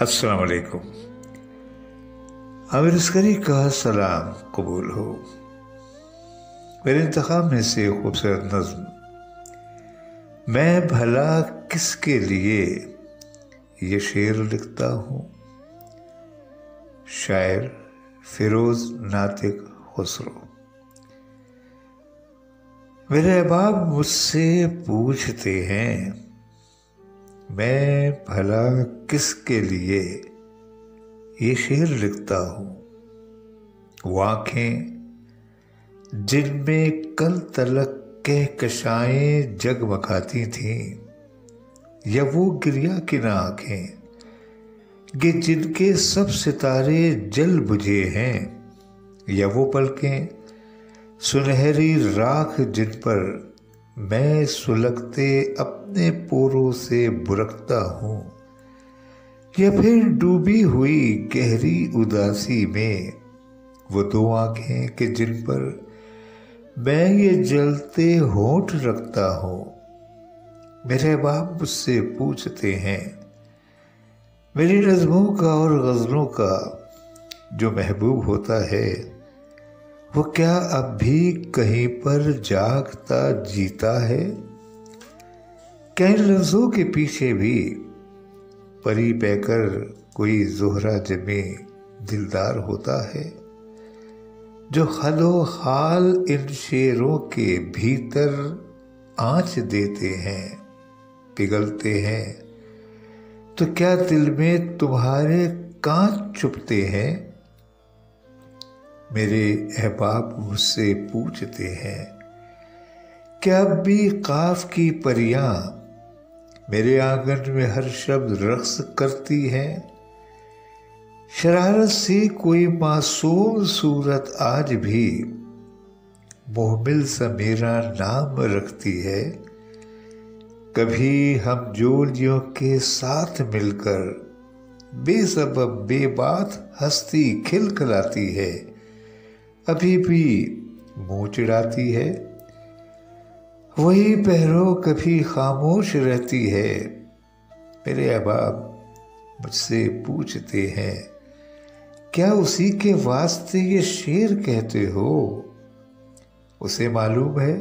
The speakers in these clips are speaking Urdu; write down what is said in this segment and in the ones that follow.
السلام علیکم۔ عامر عسکری کا سلام قبول ہو۔ میرے انتخاب میں سے خوبصورت نظم میں بھلا کس کے لیے یہ شعر لکھتا ہوں، شاعر فیروز ناطق خسرو۔ میرے احباب مجھ سے پوچھتے ہیں میں بھلا کس کے لیے یہ شعر لکھتا ہوں، وہ آنکھیں جن میں کل تلک کہکشائیں جگمگاتی تھیں، یا وہ گریہ کن آنکھیں کہ جن کے سب ستارے جل بجھے ہیں، یا وہ پلکیں سنہری راکھ جن پر میں سلگتے اپنے پوروں سے برکتا ہوں، یا پھر ڈوبی ہوئی گہری اداسی میں وہ دو آنکھیں کہ جن پر میں یہ جلتے ہونٹ رکھتا ہوں۔ میرے باپ مجھ سے پوچھتے ہیں میری نظموں کا اور غزلوں کا جو محبوب ہوتا ہے وہ کیا اب بھی کہیں پر جاگتا جیتا ہے؟ کیا ان لفظوں کے پیچھے بھی پری پہ کر کوئی زہرہ جمی دلدار ہوتا ہے، جو خد و خال ان شعروں کے بھیتر آنچ دیتے ہیں، پگھلتے ہیں؟ تو کیا دل میں تمہارے کانچ چھپتے ہیں؟ میرے احباب مجھ سے پوچھتے ہیں کیا اب بھی قاف کی پریاں میرے آنگن میں ہر شب رقص کرتی ہیں؟ شرارت سے کوئی معصوم صورت آج بھی محمل سا میرا نام رکھتی ہے؟ کبھی ہم جولیوں کے ساتھ مل کر بے سبب بے بات ہستی کھلکھلاتی ہے، ابھی بھی منہ چڑھاتی ہے؟ وہی پہرو کبھی خاموش رہتی ہے۔ میرے احباب مجھ سے پوچھتے ہیں کیا اسی کے واسطے یہ شعر کہتے ہو؟ اسے معلوم ہے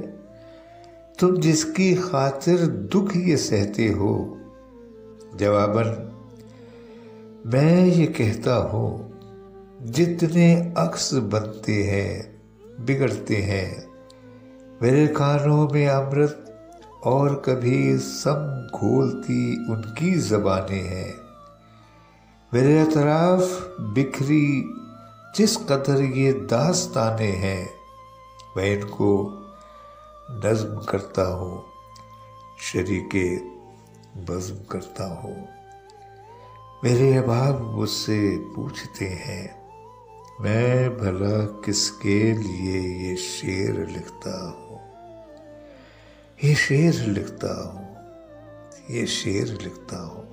تم جس کی خاطر دکھ یہ سہتے ہو؟ جواباً میں یہ کہتا ہوں جتنے عکس بنتے ہیں بگڑتے ہیں، میرے کانوں میں امرت اور کبھی سم گھولتی ان کی زبانیں ہیں، میرے اطراف بکھری جس قدر یہ داستانیں ہیں، میں ان کو نظم کرتا ہوں، شریک بزم کرتا ہوں۔ میرے احباب مجھ سے پوچھتے ہیں میں بھلا کس کے لیے یہ شعر لکھتا ہوں، یہ شعر لکھتا ہوں، یہ شعر لکھتا ہوں۔